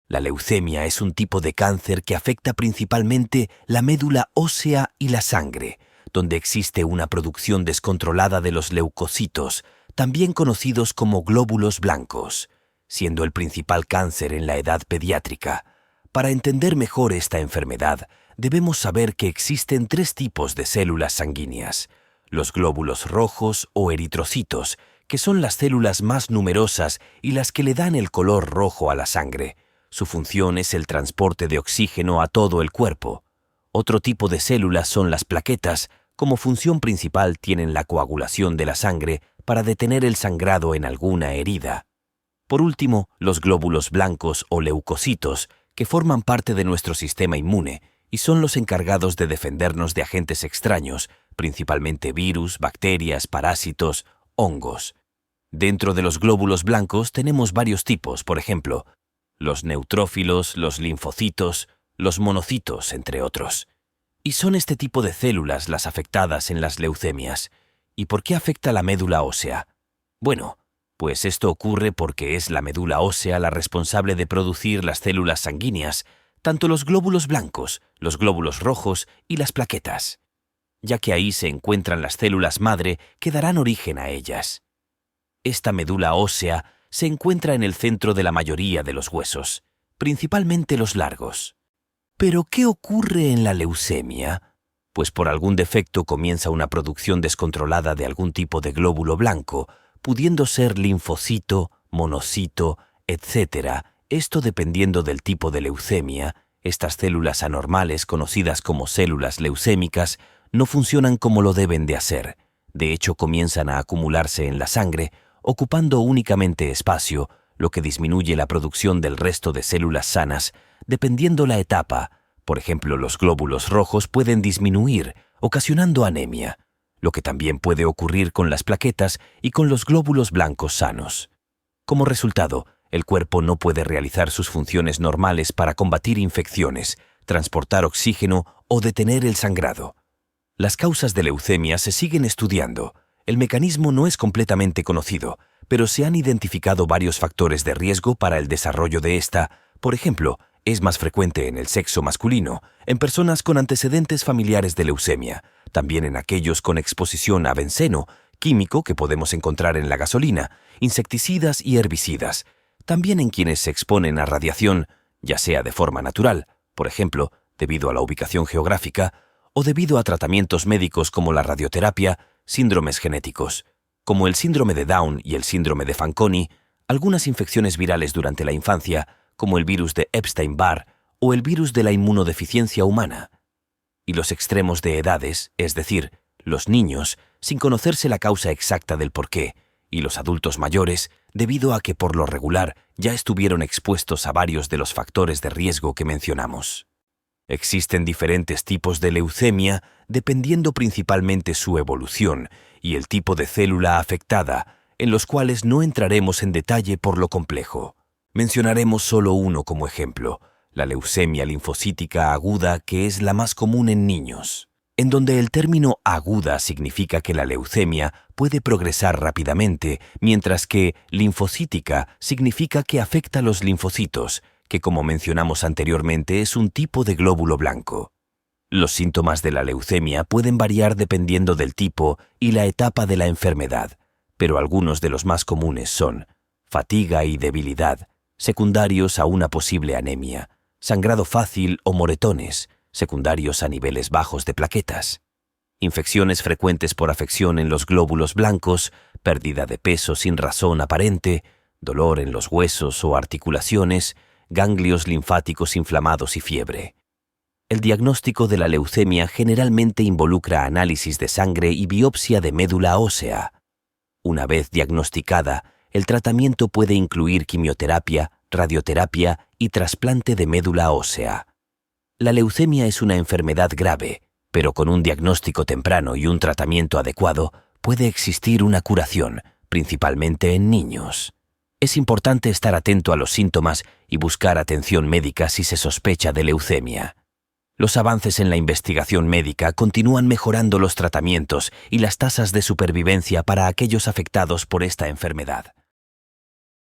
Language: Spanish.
La leucemia es un tipo de cáncer que afecta principalmente la médula ósea y la sangre, donde existe una producción descontrolada de los leucocitos, también conocidos como glóbulos blancos, siendo el principal cáncer en la edad pediátrica. Para entender mejor esta enfermedad, debemos saber que existen 3 tipos de células sanguíneas: los glóbulos rojos o eritrocitos, que son las células más numerosas y las que le dan el color rojo a la sangre. Su función es el transporte de oxígeno a todo el cuerpo. Otro tipo de células son las plaquetas. Como función principal tienen la coagulación de la sangre para detener el sangrado en alguna herida. Por último, los glóbulos blancos o leucocitos, que forman parte de nuestro sistema inmune y son los encargados de defendernos de agentes extraños, principalmente virus, bacterias, parásitos, hongos. Dentro de los glóbulos blancos tenemos varios tipos, por ejemplo, los neutrófilos, los linfocitos, los monocitos, entre otros. Y son este tipo de células las afectadas en las leucemias. ¿Y por qué afecta la médula ósea? Bueno, pues esto ocurre porque es la médula ósea la responsable de producir las células sanguíneas, tanto los glóbulos blancos, los glóbulos rojos y las plaquetas, ya que ahí se encuentran las células madre que darán origen a ellas. Esta médula ósea se encuentra en el centro de la mayoría de los huesos, principalmente los largos. ¿Pero qué ocurre en la leucemia? Pues por algún defecto comienza una producción descontrolada de algún tipo de glóbulo blanco, pudiendo ser linfocito, monocito, etc. Esto dependiendo del tipo de leucemia. Estas células anormales, conocidas como células leucémicas, no funcionan como lo deben de hacer. De hecho, comienzan a acumularse en la sangre, ocupando únicamente espacio, lo que disminuye la producción del resto de células sanas, dependiendo la etapa. Por ejemplo, los glóbulos rojos pueden disminuir, ocasionando anemia, lo que también puede ocurrir con las plaquetas y con los glóbulos blancos sanos. Como resultado, el cuerpo no puede realizar sus funciones normales para combatir infecciones, transportar oxígeno o detener el sangrado. Las causas de leucemia se siguen estudiando. El mecanismo no es completamente conocido, pero se han identificado varios factores de riesgo para el desarrollo de esta. Por ejemplo, es más frecuente en el sexo masculino, en personas con antecedentes familiares de leucemia, también en aquellos con exposición a benceno, químico que podemos encontrar en la gasolina, insecticidas y herbicidas, también en quienes se exponen a radiación, ya sea de forma natural, por ejemplo, debido a la ubicación geográfica, o debido a tratamientos médicos como la radioterapia, síndromes genéticos, como el síndrome de Down y el síndrome de Fanconi, algunas infecciones virales durante la infancia, como el virus de Epstein-Barr o el virus de la inmunodeficiencia humana. Y los extremos de edades, es decir, los niños, sin conocerse la causa exacta del porqué, y los adultos mayores, debido a que por lo regular ya estuvieron expuestos a varios de los factores de riesgo que mencionamos. Existen diferentes tipos de leucemia dependiendo principalmente su evolución y el tipo de célula afectada, en los cuales no entraremos en detalle por lo complejo. Mencionaremos solo uno como ejemplo, la leucemia linfocítica aguda, que es la más común en niños, en donde el término aguda significa que la leucemia puede progresar rápidamente, mientras que linfocítica significa que afecta a los linfocitos, que como mencionamos anteriormente es un tipo de glóbulo blanco. Los síntomas de la leucemia pueden variar dependiendo del tipo y la etapa de la enfermedad, pero algunos de los más comunes son fatiga y debilidad, secundarios a una posible anemia, sangrado fácil o moretones, secundarios a niveles bajos de plaquetas, infecciones frecuentes por afección en los glóbulos blancos, pérdida de peso sin razón aparente, dolor en los huesos o articulaciones, ganglios linfáticos inflamados y fiebre. El diagnóstico de la leucemia generalmente involucra análisis de sangre y biopsia de médula ósea. Una vez diagnosticada, el tratamiento puede incluir quimioterapia, radioterapia y trasplante de médula ósea. La leucemia es una enfermedad grave, pero con un diagnóstico temprano y un tratamiento adecuado puede existir una curación, principalmente en niños. Es importante estar atento a los síntomas y buscar atención médica si se sospecha de leucemia. Los avances en la investigación médica continúan mejorando los tratamientos y las tasas de supervivencia para aquellos afectados por esta enfermedad.